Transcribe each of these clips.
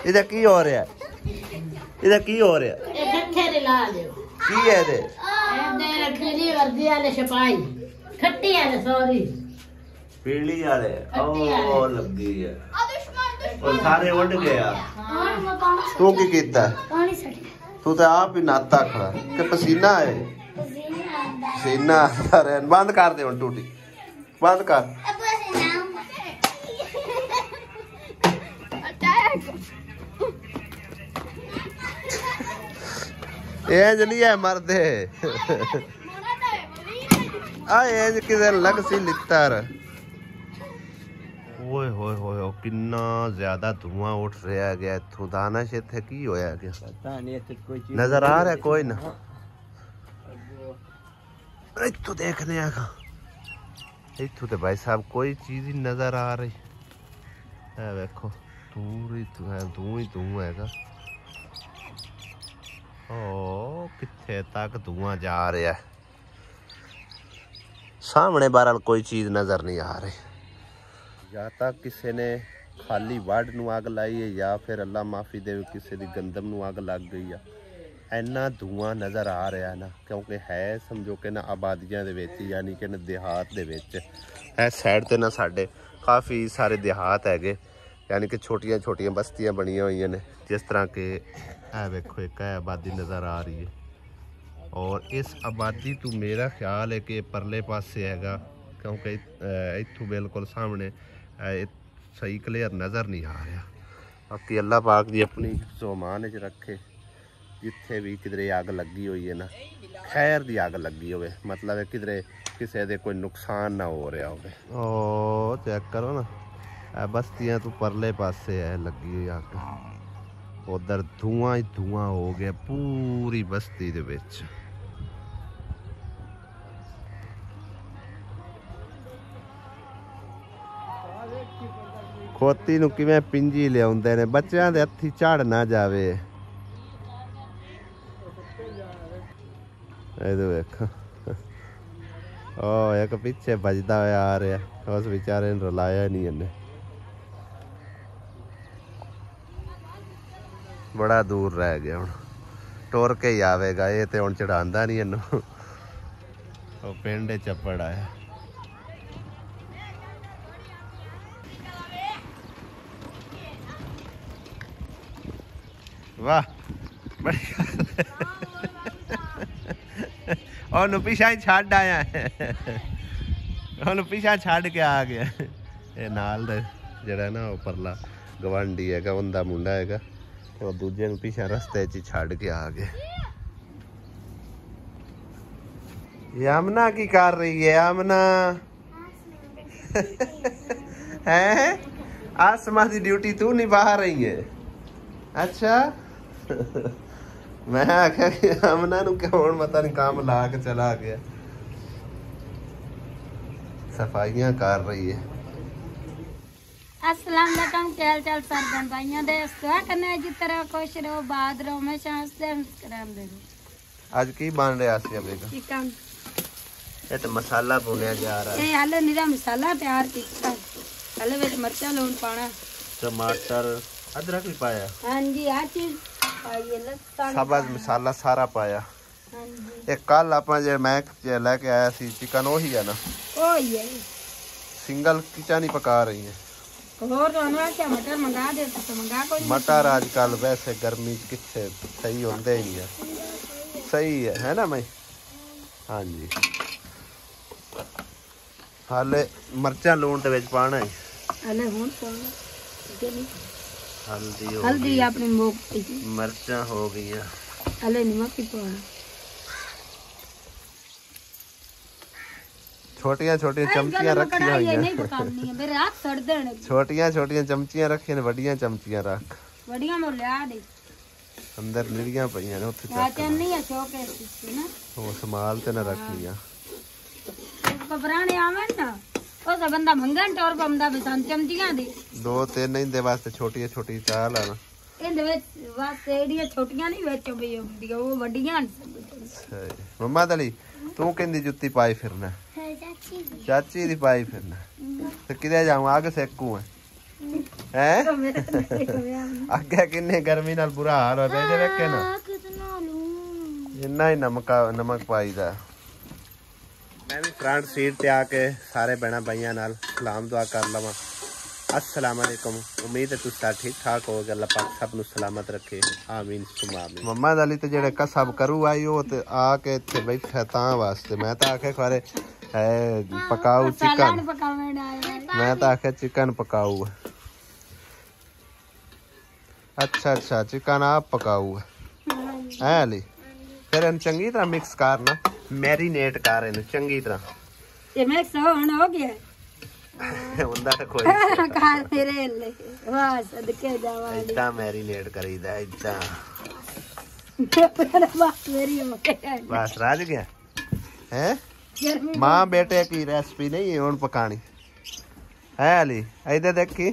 ਇਹਦਾ ਕੀ ਹੋ ਰਿਹਾ? ਇਹਦਾ ਕੀ ਹੋ ਰਿਹਾ? ਇਹ ਖੱਟੇ ਦੇ ਲਾ ਲਿਓ। ਕੀ ਹੈ ਇਹਦੇ? ਇਹਦੇ ਰੱਖਣੀ ਵਰਦੀ ਵਾਲੇ ਛਪਾਈ ਖੱਟੀ ਵਾਲੇ ਸੌਰੀ ਪੀਲੀ ਵਾਲੇ ਉਹ ਲੱਗੀ ਹੈ ਉਹ ਸਾਰੇ ਉੱਡ ਗਏ ਆ। ਤੂੰ ਕੀ ਕੀਤਾ? ਤੂੰ ਤਾਂ ਆਪ ਹੀ ਨਾਤਾ ਖੜਾ ਕਿ ਪਸੀਨਾ ਹੈ? ਪਸੀਨਾ ਆ ਰਿਹਾ। ਬੰਦ ਕਰ ਦੇ ਹੁਣ ਟੂਟੀ ਬੰਦ ਕਰ। ਇੰਜ ਨਹੀਂ ਹੈ ਮਰਦੇ ਆ ਇੰਜ ਕਿਤੇ ਲੱਗ ਸੀ ਲਿੱਤਰ। ਓਏ ਹੋਏ ਹੋਏ ਕਿੰਨਾ ਜ਼ਿਆਦਾ ਧੂਆਂ ਉੱਠ ਰਿਹਾ ਗਿਆ ਇੱਥੋਂ। ਦਾਨਸ਼ ਇੱਥੇ ਕੀ ਹੋਇਆ ਗਿਆ? ਪਤਾ ਨਹੀਂ ਇੱਥੇ ਕੋਈ ਚੀਜ਼ ਨਜ਼ਰ ਆ ਰਿਹਾ ਕੋਈ ਨਾ। ਇੱਥੋਂ ਦੇਖਨੇ ਆਗਾ ਇੱਥੋਂ ਤੇ ਭਾਈ ਸਾਹਿਬ ਕੋਈ ਚੀਜ਼ ਹੀ ਨਜ਼ਰ ਆ ਰਹੀ ਹੈ। ਵੇਖੋ ਦੂਰ ਹੀ ਤੂੰ ਹੈਗਾ। ਓ ਕਿੱਥੇ ਤੱਕ ਧੂਆਂ ਜਾ ਰਿਹਾ। ਸਾਹਮਣੇ ਬਾਹਰ ਕੋਈ ਚੀਜ਼ ਨਜ਼ਰ ਨਹੀਂ ਆ ਰਹੀ। ਜਾਂ ਤਾਂ ਕਿਸੇ ਨੇ ਖਾਲੀ ਵੱਢ ਨੂੰ ਅੱਗ ਲਾਈ ਹੈ ਜਾਂ ਫਿਰ ਅੱਲਾ ਮਾਫੀ ਦੇਵੇ ਕਿਸੇ ਦੀ ਗੰਦਮ ਨੂੰ ਅੱਗ ਲੱਗ ਗਈ ਆ। ਇੰਨਾ ਧੂਆਂ ਨਜ਼ਰ ਆ ਰਿਹਾ ਨਾ ਕਿਉਂਕਿ ਹੈ ਸਮਝੋ ਕਿ ਨਾ ਆਬਾਦੀਆਂ ਦੇ ਵਿੱਚ ਯਾਨੀ ਕਿ ਨਾ ਦਿਹਾਤ ਦੇ ਵਿੱਚ। ਇਹ ਸਾਈਡ ਤੇ ਨਾ ਸਾਡੇ ਕਾਫੀ ਸਾਰੇ ਦਿਹਾਤ ਹੈਗੇ ਯਾਨੀ ਕਿ ਛੋਟੀਆਂ ਛੋਟੀਆਂ ਬਸਤੀਆਂ ਬਣੀਆਂ ਹੋਈਆਂ ਨੇ। ਜਿਸ ਤਰ੍ਹਾਂ ਕਿ ਇਹ ਵੇਖੋ ਇੱਕ ਆਬਾਦੀ ਨਜ਼ਰ ਆ ਰਹੀ ਹੈ ਔਰ ਇਸ ਆਬਾਦੀ ਤੋਂ ਮੇਰਾ ਖਿਆਲ ਹੈ ਕਿ ਪਰਲੇ ਪਾਸੇ ਹੈਗਾ ਕਿਉਂਕਿ ਇੱਥੋਂ ਬਿਲਕੁਲ ਸਾਹਮਣੇ ਸਹੀ ਕਲੀਅਰ ਨਜ਼ਰ ਨਹੀਂ ਆ ਰਿਹਾ। ਬਾਕੀ ਅੱਲਾ ਪਾਕ ਦੀ ਆਪਣੀ ਜ਼ੁਬਾਨ 'ਚ ਰੱਖੇ ਜਿੱਥੇ ਵੀ ਕਿਧਰੇ ਅੱਗ ਲੱਗੀ ਹੋਈ ਹੈ ਨਾ ਖੈਰ ਦੀ ਅੱਗ ਲੱਗੀ ਹੋਵੇ ਮਤਲਬ ਹੈ ਕਿਧਰੇ ਕਿਸੇ ਦੇ ਕੋਈ ਨੁਕਸਾਨ ਨਾ ਹੋ ਰਿਹਾ ਹੋਵੇ। ਉਹ ਚੈੱਕ ਕਰੋ ਨਾ ਇਹ ਬਸਤੀਆਂ ਤੋਂ ਪਰਲੇ ਪਾਸੇ ਹੈ ਲੱਗੀ ਹੋਈ ਅੱਗ। ਉਧਰ ਧੂਆਂ ਹੀ ਧੂਆਂ ਹੋ ਗਿਆ ਪੂਰੀ ਬਸਤੀ ਦੇ ਵਿੱਚ। ਖੋਤੀ ਨੂੰ ਕਿਵੇਂ ਪਿੰਜੀ ਲਿਆਉਂਦੇ ਨੇ ਬੱਚਿਆਂ ਦੇ ਹੱਥੀ ਝੜ ਨਾ ਜਾਵੇ। ਇਹਦੇ ਵੇਖ ਉਹ ਇੱਕ ਪਿੱਛੇ ਵੱਜਦਾ ਹੋਇਆ ਆ ਰਿਹਾ ਉਸ ਵਿਚਾਰੇ ਨੂੰ ਰਲਾਇਆ ਨਹੀਂ ਇਹਨੇ। ਬੜਾ ਦੂਰ ਰਹਿ ਗਿਆ ਹੁਣ ਟੁਰ ਕੇ ਹੀ ਆਵੇਗਾ ਇਹ ਤੇ ਹੁਣ ਚੜਾਉਂਦਾ ਨਹੀਂ ਇਹਨੂੰ। ਉਹ ਪਿੰਡ ਚੱਪੜ ਆਇਆ। ਵਾਹ ਉਹਨੂੰ ਪਿਛਾ ਛੱਡ ਆਇਆ ਉਹਨੂੰ ਪਿਛਾ ਛੱਡ ਕੇ ਆ ਗਿਆ। ਇਹ ਨਾਲ ਦਾ ਜਿਹੜਾ ਨਾ ਉਹ ਪਰਲਾ ਗਵਾਂਢੀ ਹੈਗਾ ਉਹਦਾ ਮੁੰਡਾ ਹੈਗਾ ਉਹ ਦੂਜੇ ਨੂੰ ਪਿਛਾ ਰਸਤੇ 'ਚ ਛੱਡ ਕੇ ਆ ਗਿਆ। ਯਮਨਾ ਕੀ ਕਰ ਰਹੀ ਹੈ? ਆਮਨਾ है आसमा की ड्यूटी तू निभा रही है? अच्छा मैं आख्या अमना नूं क्यों पता नहीं काम ला के चला गया। सफाइयां कर रही है। अस्सलाम वालेकुम, क्या हाल चाल सरदन भाइयों दे? दुआ करने जिस तरह खुश रहो, बात रहो, हमेशा हंसते मुस्कुराते रहो। आज की बन रहा है बेटा? चिकन। ये तो मसाला भुनया जा रहा है। ये हाले निरा मसाला तैयार किया। हाले विच मिर्चा लून पाना, टमाटर अदरक भी पाया। हां जी आ चीज पाई है, लसन सबज मसाला सारा पाया। हां जी एक कल आपा जे मैं लेके आया सी चिकन वही है ना? ओ ये सिंगल किचन ही पका रही है। और दोनों क्या मटर मंगा दे तो मंगा कोई मटर आजकल वैसे गर्मी कितने सही होंगे ही नहीं है। सही है ना मैं? हाँ जी हाले मिर्चा लून दे विच पाना है। हाले हुन पाना हल्दी हल्दी अपनी मोक मिर्चा हो गई। हाले नमक ही पाना। छोटियां छोटियां चमचियां रखी हुई हैं। नहीं पकानी है मेरे हाथ सड़ देने। छोटियां छोटियां चमचियां रखी ने, बड़ियां चमचियां रख। बड़ियां मोर लिया दे अंदर निड़ियां पईयां ने उत्थे आ चक चन्नी है शौके ना वो संभाल ते ना रखियां। घबराने आवे ना ओ सा बंदा मंगन टोर पमदा बेसन चमचियां दे दो तीन इंदे वास्ते छोटी छोटी चाल है ना। इंदे विच वास्ते एड़ियां छोटियां नहीं विच पई हुंदियां वो वड्डियां। मम्मा दली तू कहंदी जुत्ती पाई फिरना? चाची दी पाई फिरना। ते किदे जाऊं आग सेकू है? ਹੈ ਅੱਗੇ ਕਿੰਨੇ ਗਰਮੀ ਨਾਲ ਬੁਰਾ ਹਾਲ ਹੋ ਪਿਆ ਜੇ ਵੇਖੇ ਨਾ ਇੰਨਾ ਹੀ ਨਮਕ ਪਾਈਦਾ। ਮੈਂ ਵੀ ਫਰੰਟ ਸੀਟ ਤੇ ਆ ਕੇ ਸਾਰੇ ਭੈਣਾਂ ਭਾਈਆਂ ਨਾਲ ਸਲਾਮ ਦੁਆ ਕਰ ਲਵਾਂ। अस्सलाम वालेकुम। उम्मीद है तुम सब ठीक ठाक हो गए। अल्लाह पाक सब नु सलामत रखे। आमीन सुमा आमीन। मम्मा दाली ते जेड़े कसब करू आई हो ते आके इत्थे बैठा तां वास्ते मैं तां आखे खरे पकाऊ चिकन मैं तां आखे चिकन पकाऊ। अच्छा चिकन आप पकाऊ है अली। फिर इन चंगी तरह मिक्स करना मैरिनेट कर इन चंगी तरह। ये मिक्स हो गया ਹੁੰਦਾ ਤਾਂ ਕੋਈ ਕਾਰ ਤੇਰੇ ਲੈ ਵਾਹ ਸਦਕੇ ਜਾਵਾਂ ਇਦਾਂ ਮੈਰੀਨੇਟ ਕਰੀਦਾ ਇਦਾਂ ਬਸ ਮੇਰੀ ਹੋ ਗਿਆ ਬਸ ਰਾਜ ਗਿਆ ਹੈ ਮਾਂ ਬੇਟੇ ਕੀ ਰੈਸਪੀ ਨਹੀਂ ਹੁਣ ਪਕਾਣੀ ਹੈ ਅਲੀ ਇਹਦੇ ਦੇਖੀ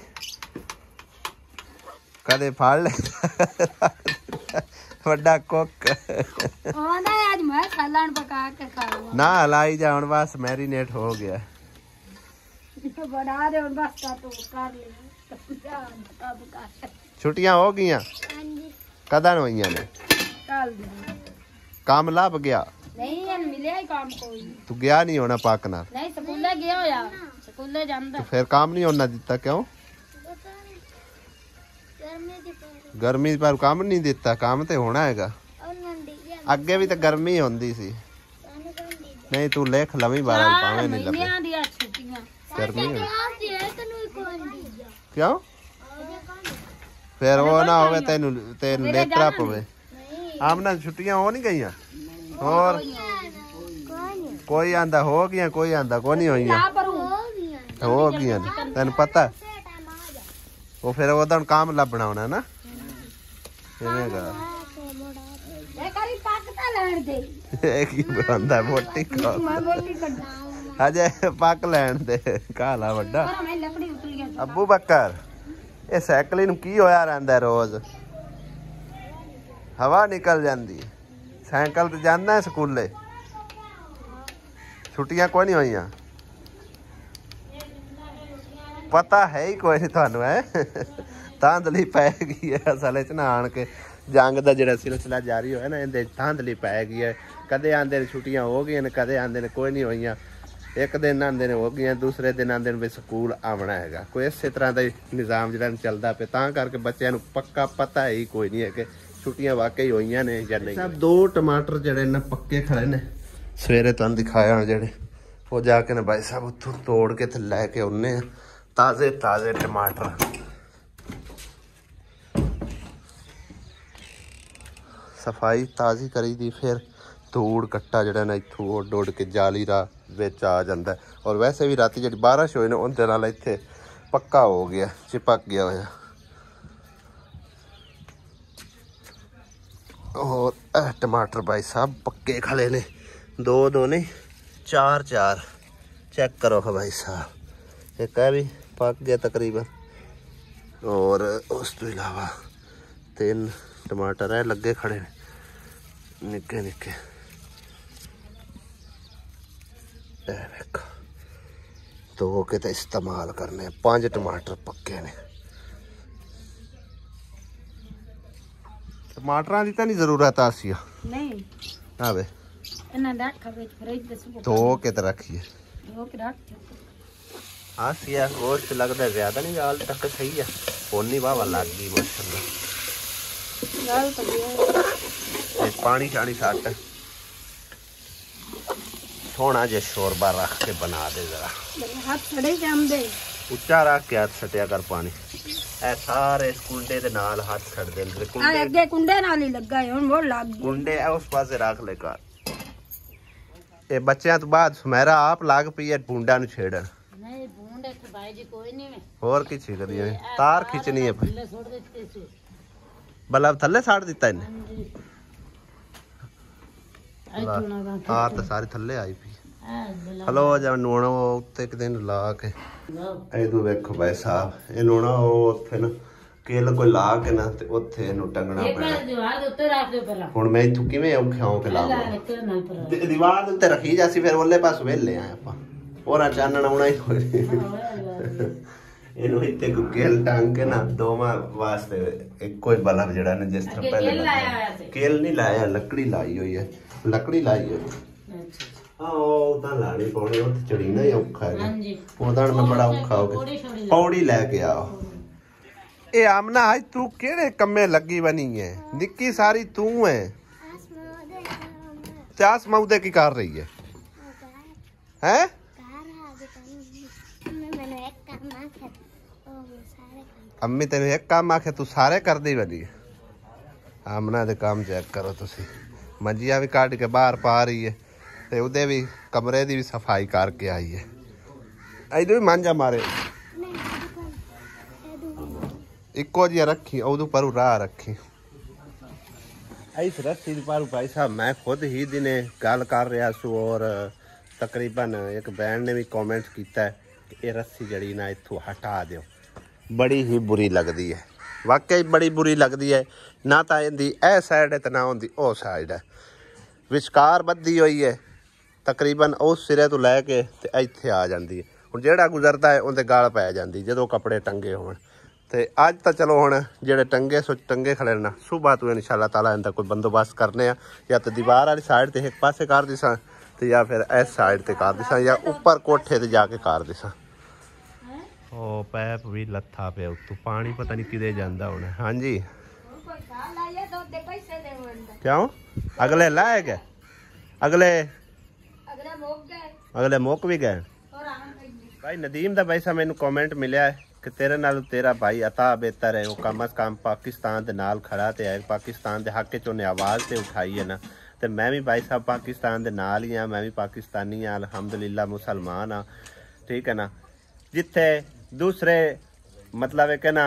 ਕਦੇ ਫੜ ਲੈ ਵੱਡਾ ਕੁੱਕ ਆਂਦਾ ਅੱਜ ਮੈਂ ਸਾਲਣ ਪਕਾ ਕੇ ਖਾਵਾਂ ਨਾ ਹਲਾਈ ਜਾ ਹੁਣ ਬਸ ਮੈਰੀਨੇਟ ਹੋ ਗਿਆ बना दे और बस का तो कर ले छुट्टियां हो गई कदा होइयां ने कल काम लभ गया नहीं मिले ही काम कोई तू गया नहीं होना पाक ना नहीं स्कूले गया होया स्कूले जांदा तो फिर काम नहीं होना दिता क्यों गर्मी पर काम नहीं दिता काम तो होना हैगा अगे भी तो गर्मी होंदी सी नहीं तू लेख लवी 12 पावे नहीं लगे गर्मी क्यों फिर वो ना होवे तेन लेतरा पवे आमना छुट्टियां हो नहीं गई और कोई आंदा हो गया कोई आंदा को नहीं होइयां हो गया तेन पता वो फिर वो काम लभना होना ना मोटी अजे पक लैन दे काला वड्डा अबू बकर ये साइकिल नूं की होया रहिंदा रोज हवा निकल जाती साइकिल ते जांदा है स्कूले छुट्टियां कोई नहीं होइयां पता है ही कोई नहीं थानू है धांधली पै गई है असल च ना आण के जंग का जिहड़ा सिलसिला जारी होया ना इहदे धांधली पै गई है कदे आंदे ने छुट्टियां हो गई ने कदे आंदे ने कोई नहीं होइयां एक दिन आंदे ने हो गई दूसरे दिन आंदे ने भी स्कूल आना है कोई इस तरह का निज़ाम जो चलता पे तां करके बच्चों को पक्का पता ही कोई नहीं है कि छुट्टियां वाकई हुई ने या नहीं। सब 2 टमाटर जड़े ने पक्के खड़े ने सवेरे तुम दिखाया जड़े वो जाके ना भाई साहब उतों तोड़ के ते लैके आने ताज़े ताज़े टमाटर सफाई ताज़ी करी दी फिर धूड़ कट्टा जड़ा ना इत्थों उड उड के जाली रा विच आ जांदा और वैसे भी राती जी बारिश होई ना उहदे नाल इत्थे पक्का हो गया चिपक गया होया और टमाटर भाई साहब पक्के खड़े ने 2 नहीं 4 चेक करो भाई साहब एक भी पक गया तकरीबन और उस तो इलावा 3 टमाटर है लगे खड़े निक्के निक्के तो के तो इस्तेमाल करने 5 टमाटर पक्के ने टमाटर की तो नहीं जरूरत आसिया नहीं आवे इना रख विच फ्रिज दे सुबह तो के तो रखिए वो के रख आसिया गोश्त लगता है ज्यादा नहीं गाल तक सही है ओनी वावा लग गई माशाल्लाह गाल तो गया पानी शानी सट थोड़ा जे शोरबा रख के बना दे जरा हाथ छड़े जांदे उच्चा रख के हाथ छटिया कर पानी ए सारे कुंडे दे नाल हाथ छड़ देंदे आ अगे कुंडे नाल ही लगा है हुन वो लग गई कुंडे उस पासे रख ले कर ए बच्चों तो बाद सुमेरा आप लाग पई है भूंडा नु छेड़न नहीं भूंडे तो भाई जी कोई नहीं है और की छिकदी है तार खींचनी है थल्ले छोड़ देते से बल्ब थल्ले साड़ दिता इन्हें हाँ तो सारी थल्ले आई पी हलो जब नोना उत्ते एक दिन ला के इधर वेखो भाई साहब ये नोना उत्थे ना केल कोई ला के ना ते उत्थे इहनू टंगना पैना हुण मैं इत्थों किवें औखे औखे लावां दीवार दे उत्ते रखी जासी फिर ओले पास वेले आए आपां होरा चानण आउणा ही कोई ਇਹਨੂੰ ਇੱਥੇ ਗੁੱਗੇਲ ਟੰਗ ਕੇ ਨਾ ਦੋਵਾਂ ਵਾਸਤੇ ਇੱਕੋ ਹੀ ਬਲਬ ਜਿਹੜਾ ਨਾ ਜਿਸ ਤਰ੍ਹਾਂ ਪਹਿਲੇ ਕੇਲ ਨਹੀਂ ਲਾਇਆ, ਲੱਕੜੀ ਲਾਈ ਹੋਈ ਹੈ, ਲੱਕੜੀ ਲਾਈ ਹੋਈ। ਹਾਂ ਉਹ ਤਾਂ ਲਾਣੀ ਪਾਉਣੀ, ਉਹ ਚੜੀ ਨਾ ਔਖਾ ਹੈ। ਹਾਂਜੀ ਉਹਦਾ ਮੈਂ ਬੜਾ ਔਖਾ ਹੋ ਗਿਆ। ਪੌੜੀ ਲੈ ਕੇ ਆਓ। ਇਹ ਆਮਨਾ ਅੱਜ ਤੂੰ ਕਿਹੜੇ ਕੰਮੇ ਲੱਗੀ ਬਣੀ ਹੈ? ਨਿੱਕੀ ਸਾਰੀ ਤੂੰ ਹੈ। ਚਾਸ ਮੌਦੇ ਕੀ ਕਰ ਰਹੀ ਹੈ? ਹੈ ਅੰਮੀ ਤੈਨੂੰ ਇੱਕ ਕੰਮ ਆਖੇ ਤੂੰ ਸਾਰੇ ਕਰਦੀ ਬਣੀ। ਆਮਨਾ ਦੇ ਕੰਮ ਚੈੱਕ ਕਰੋ ਤੁਸੀਂ। ਮੰਜੀਆਂ ਵੀ ਕੱਢ ਕੇ ਬਾਹਰ ਪਾ ਰਹੀ ਹੈ ਤੇ ਉਹਦੇ ਵੀ ਕਮਰੇ ਦੀ ਵੀ ਸਫਾਈ ਕਰਕੇ ਆਈ ਹੈ। ਇਹਦੇ ਵੀ ਮਾਂਜਾ ਮਾਰੇ ਇੱਕੋ ਜਿਹਾ ਰੱਖੀ, ਉਦੋਂ ਪਰ ਰਾਹ ਰੱਖੀ। ਇਸ ਰੱਸੀ ਦੀ ਪਰ ਭਾਈ ਸਾਹਿਬ ਮੈਂ ਖੁਦ ਹੀ ਦਿਨੇ ਗੱਲ ਕਰ ਰਿਹਾ ਸੂ ਔਰ ਤਕਰੀਬਨ ਇੱਕ ਬੈਂਡ ਨੇ ਵੀ ਕਮੈਂਟ ਕੀਤਾ ਕਿ ਇਹ ਰੱਸੀ ਜੜੀ ਨਾ ਇੱਥੋਂ ਹਟਾ ਦਿਓ। ਬੜੀ ਹੀ ਬੁਰੀ ਲੱਗਦੀ ਹੈ, ਵਾਕਈ ਬੜੀ ਬੁਰੀ ਲੱਗਦੀ ਹੈ। ਨਾ ਤਾਂ ਇਹਦੀ ਇਹ ਸਾਈਡ ਹੈ ਤੇ ਨਾ ਹੁੰਦੀ ਉਹ ਸਾਈਡ ਹੈ, ਵਿਚਕਾਰ ਬੱਧੀ ਹੋਈ ਹੈ। ਤਕਰੀਬਨ ਉਸ ਸਿਰੇ ਤੋਂ ਲੈ ਕੇ ਤੇ ਇੱਥੇ ਆ ਜਾਂਦੀ ਹੈ। ਹੁਣ ਜਿਹੜਾ ਗੁਜ਼ਰਦਾ ਹੈ ਉਹਦੇ ਗਲ ਪੈ ਜਾਂਦੀ ਜਦੋਂ ਕੱਪੜੇ ਟੰਗੇ ਹੋਣ। ਤੇ ਅੱਜ ਤਾਂ ਚਲੋ ਹੁਣ ਜਿਹੜੇ ਟੰਗੇ ਸੋ ਟੰਗੇ ਖੜੇ ਨਾ, ਸੁਬਾਹ ਤੋਂ ਇਨਸ਼ਾਅੱਲਾ ਤਾਲਾ ਇਹਦਾ ਕੋਈ ਬੰਦੋਬਸਤ ਕਰਨੇ ਆ। ਜਾਂ ਤਾਂ ਦੀਵਾਰ ਵਾਲੀ ਸਾਈਡ ਤੇ ਇੱਕ ਪਾਸੇ ਕਰ ਦਿਸਾਂ ਤੇ ਜਾਂ ਫਿਰ ਇਸ ਸਾਈਡ ਤੇ ਕਰ ਦਿਸਾਂ ਜਾਂ ਉੱਪਰ ਕੋਠੇ ਤੇ ਜਾ ਕੇ ਕਰ ਦਿਸਾਂ। ਉਹ ਪੈਪ ਵੀ ਲੱਥਾ ਪਿਆ ਉੱਤੋਂ, ਪਾਣੀ ਪਤਾ ਨਹੀਂ ਕਿਤੇ ਜਾਂਦਾ ਹੁਣ। ਹਾਂਜੀ ਕਿਉਂ ਅਗਲੇ ਲਾਏ ਗਏ? ਅਗਲੇ ਮੁੱਕ ਵੀ ਗਏ। ਭਾਈ ਨਦੀਮ ਦਾ ਭਾਈ ਸਾਹਿਬ ਮੈਨੂੰ ਕਮੈਂਟ ਮਿਲਿਆ ਕਿ ਤੇਰੇ ਨਾਲ ਤੇਰਾ ਭਾਈ ਅਤਾ ਬਿਹਤਰ ਹੈ। ਉਹ ਕਮ ਅਜ਼ ਕਮ ਪਾਕਿਸਤਾਨ ਦੇ ਨਾਲ ਖੜਾ ਤੇ ਹੈ, ਪਾਕਿਸਤਾਨ ਦੇ ਹੱਕ 'ਚ ਉਹਨੇ ਆਵਾਜ਼ ਤੇ ਉਠਾਈ ਹੈ ਨਾ। ਤੇ ਮੈਂ ਵੀ ਭਾਈ ਸਾਹਿਬ ਪਾਕਿਸਤਾਨ ਦੇ ਨਾਲ ਹੀ ਹਾਂ, ਮੈਂ ਵੀ ਪਾਕਿਸਤਾਨੀ ਹਾਂ, ਅਲਹਮਦੁਲਿल्लाह ਮੁਸਲਮਾਨ ਹਾਂ, ਠੀਕ ਹੈ ਨਾ। ਜਿੱਥੇ ਦੂਸਰੇ मतलब है कि ना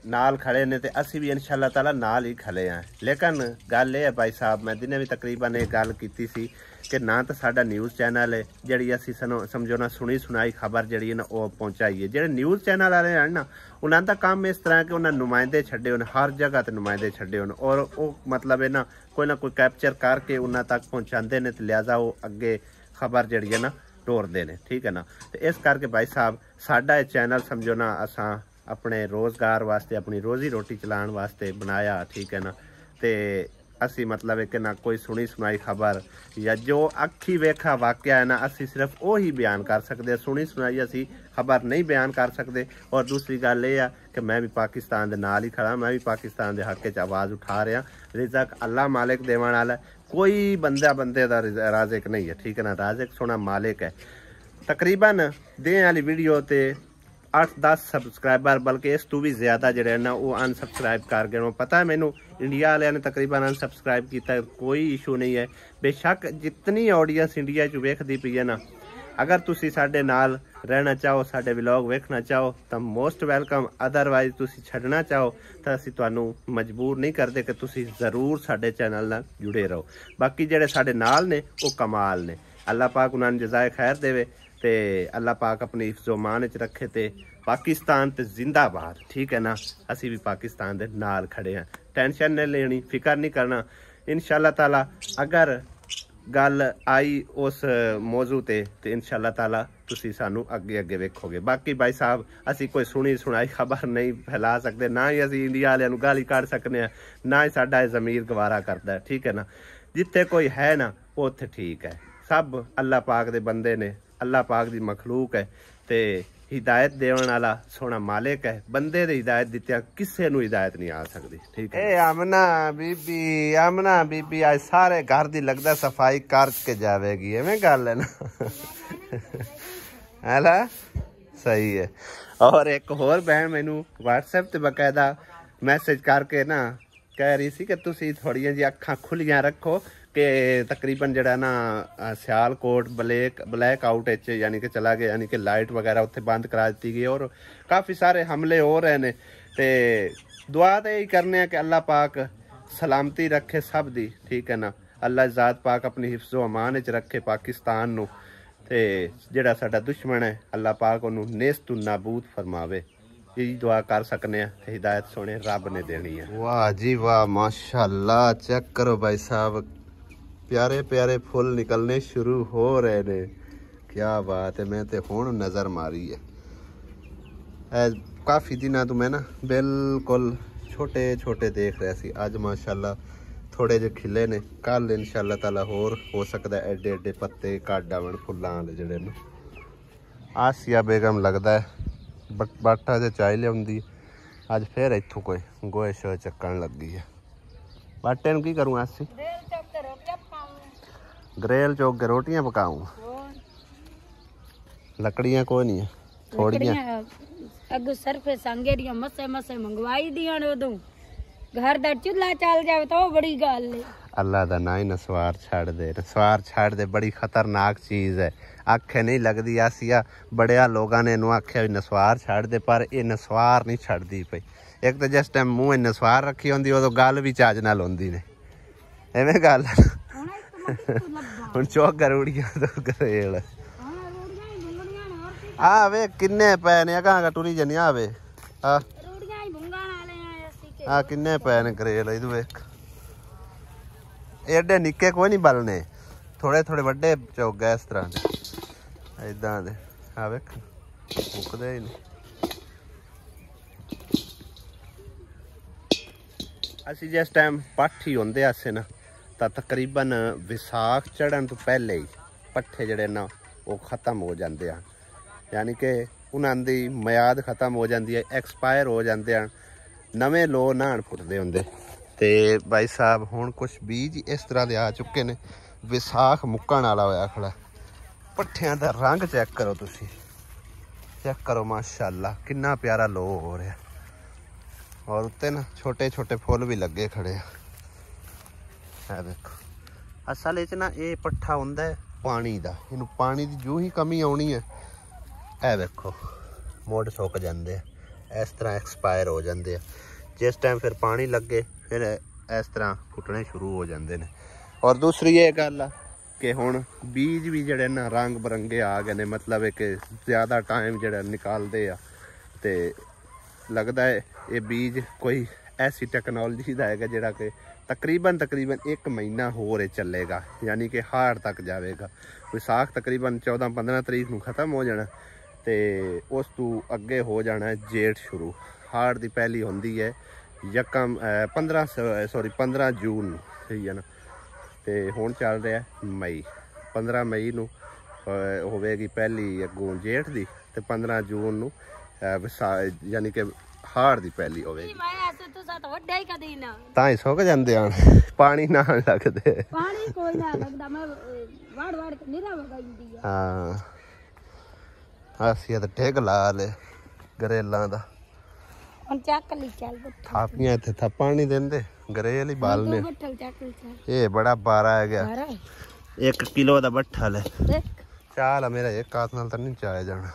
नाल खड़े ने, असी भी इंशाअल्लाह ताला नाल ही खड़े हैं। लेकिन गल ये है भाई साहब, मैं दिने भी तकरीबन ये गल की सी कि ना तो साडा न्यूज़ चैनल है जी असी समझो ना सुनी सुनाई खबर जी ना वो पहुँचाइए। जो न्यूज़ चैनल वाले हैं ना उन्होंने का काम इस तरह कि उन्हें नुमाइंदे छड्डे होने, हर जगह ते नुमाइंदे छड्डे होने और वो मतलब है ना कोई कैप्चर करके उन्होंने तक पहुँचाते ने, तो लिहाजा वो अगे खबर जी है ना टोरते हैं, ठीक है ना। तो इस करके भाई साहब साडा ये चैनल समझो ना असा अपने रोज़गार वास्ते अपनी रोज़ी रोटी चलाने वास्ते बनाया, ठीक है ना। तो असी मतलब है कि ना कोई सुनी सुनाई खबर या जो अखी वेखा वाकया है ना असी सिर्फ वो ही बयान कर सकते, सुनी सुनाई असी खबर नहीं बयान कर सकते। और दूसरी गल ये कि मैं भी पाकिस्तान के नाल ही खड़ा, मैं भी पाकिस्तान के हक च आवाज़ उठा रहा। रिज़क अल्लाह मालिक देवन वाला, कोई बंदा बंदे का राज़िक नहीं है, ठीक है ना। राज़िक सोना मालिक है। तकरीबन देने वाली वीडियो ते 8-10 सबसक्राइबर बल्कि इस तू भी ज़्यादा जो ना वो अनसबसक्राइब कर गए। पता है मैनू इंडिया वाले ने तकरीबन अनसबसक्राइब किया, कोई इशू नहीं है। बेशक जितनी ऑडियंस इंडिया च वेखदी पई है ना, अगर तुसी साडे नाल रहना चाहो, साडे व्लॉग वेखना चाहो तो मोस्ट वेलकम। अदरवाइज तुसी छड्डना चाहो तो असीं तुहानू मजबूर नहीं करते कि तुसी ज़रूर साडे चैनल नाल जुड़े रहो। बाकी जेडे साडे नाल ने वो कमाल ने, अल्लाह पाक उन्हां नूं जज़ाए खैर देवे ते अल्लाह पाक अपनी हिफ्ज़ो मान च रखे। ते पाकिस्तान ते जिंदाबाद, ठीक है ना। असी भी पाकिस्तान दे नाल खड़े हैं, टेंशन नहीं लेनी, फिक्र नहीं करना। इंशाअल्लाह ताला अगर गल आई उस मौजू ते इंशाअल्लाह ताला तुसी सानू अगे अगे वेखोगे। बाकी भाई साहब असी कोई सुनी सुनाई खबर नहीं फैला सकते, ना ही असी इंडिया वाले गाली काट सकते हैं, ना ही साडा ज़मीर गवारा करता है, ठीक है ना। जिथे कोई है ना उत्थे ठीक है। सब अल्लाह पाक दे बंदे ने, अल्लाह पाक दी मखलूक है ते हिदायत देवन वाला सोना मालिक है। बंदे दे हिदायत दित्तिया किसे नू हिदायत नहीं आ सकती, ठीक है। आमना बीबी आज सारे घर दी लगदा सफाई करके जावेगी, एवें गल है ना। हैला सही है। और एक होर बहन मैनू व्हाट्सएप ते बकायदा मैसेज करके ना कह रही सी कि तुसी थोड़ियां जी अखां खुलियां रखो कि तकरीबन जड़ा ना सियालकोट ब्लैक आउट यानी कि चला गया, यानी कि लाइट वगैरह उत्थे बंद करा दी गई और काफ़ी सारे हमले हो रहे ने। ते दुआ तो यही करने कि अल्लाह पाक सलामती रखे सब दी, ठीक है ना। अल्लाह ज़ात पाक अपनी हिफ्ज़ो अमान च रखे पाकिस्तान नू। ते जेड़ा साडा दुश्मन है अल्लाह पाक उन्होंने नेस्तु नाबूद फरमावे, यही दुआ कर सकने हैं। हिदायत सोने रब ने देनी है। वाह जी वाह, माशाअल्लाह। चेक करो भाई साहब, प्यारे प्यारे फुल निकलने शुरू हो रहे ने, क्या बात है। मैं तो हुण नज़र मारी है, काफ़ी दिनों तो मैं ना बिल्कुल छोटे छोटे देख रहा सी। अज माशाल्लाह थोड़े जे खिले ने, कल इंशाल्लाह ताला होर हो सकता है एडे एडे पत्ते कट आवन फुल्लां वाले जेड़े ने। आसिया बेगम लगता है बाटा जे चाय लियाउंदी, अज फिर इत्थों कोई गोहे शोहे चक्कन लगी है। बाटे नूं की करूँ आसी? ग्रेल चौक के रोटियां पकाऊँ। लकड़ियां कोई नहीं है, थोड़ियां अगू सरफे संगेरिया मसे मसे मंगवाई दियां ने उदों घर दा चूल्हा चल जावे तो बड़ी गल है। अल्लाह दा ना ही नसवार छड़ दे, नसवार छड़ दे, बड़ी खतरनाक चीज़ है। आखे नहीं लगदी। आसिया बड़िया लोगों ने इनू आख्या नसवार छड़ दे, पर ये नसवार नहीं छड़दी पई। एक तो जिस टाइम मूँह नसवार रखी होंदी उदों गल भी चाज नाल होंदी ने, एवें गल हुण चौक गरूड़ियां तो गरेल आ वे किन्ने पै ने कहाँ टुरी जनी आवे आ किन्ने पै ने करेल इदू वेख। एडे निक्के कोई नहीं बलने, थोड़े थोड़े वड्डे चौग इस तरह दे इदां दे। आ वेख मुकदे ही नहीं। असी जिस टाइम पट्ठ ही होंदे असे ना तां तकरीबन विसाख चढ़न तो पहले ही पट्ठे जड़े ना वो खत्म हो जाते हैं, यानी कि उन्होंने दी मियाद खत्म हो जाती है, एक्सपायर हो जाते हैं, नवे लो नहान फुटते होंगे। तो भाई साहब हुण कुछ बीज इस तरह के आ चुके ने, विसाख मुक्कण वाला होया खड़ा। पट्ठियां दा रंग चेक करो, तुसी चेक करो माशाअल्लाह कितना प्यारा लो हो रहा, और उत्ते ना छोटे छोटे फुल भी लगे खड़े है। देखो असल च ना ये पट्ठा हुंदा है पानी दा, इनू पानी की जो ही कमी आनी है ए देखो मुड़ सुक जाते हैं, इस तरह एक्सपायर हो जाते हैं। जिस टाइम फिर पानी लगे फिर इस तरह फुटने शुरू हो जाते हैं। और दूसरी ये गल कि हुण बीज भी जड़े ना रंग बरंगे आ गए ने, मतलब है कि ज़्यादा टाइम जड़ा निकालते आ, तो लगता है ये बीज कोई ऐसी टेक्नोलॉजी का है जोड़ा कि तकरीबन 1 महीना होर चलेगा, यानी कि हाड़ तक जाएगा। विसाख तकरीबन 14-15 तरीक नूं खत्म हो जाना, तो उस तू अगे हो जाना है जेठ शुरू। हाड़ की पहली होंदी है यकम 15 जून, सही है ना। तो हुण चल रहा है मई, 15 मई नूं होवेगी पहली अगों जेठ की, तो 15 जून नूं यानी कि हाड़ की पहली होवेगी। तां ही सुक जांदे आण, पानी ना लगदे, पानी कोई ना लगदा, मैं वाड़ वाड़ के निरा वगाईंदी आ। हां आसिया तो ढिग ला ले गरेलां दा, हुण चक ली चल थापियां इत्थे थप्पा नहीं देंदे, गरेल ही बालने। ये बड़ा बारा है गया, 1 किलो दा बट्ठल है। चाल मेरा एक हाथ नाल तो नहीं चाया जाना।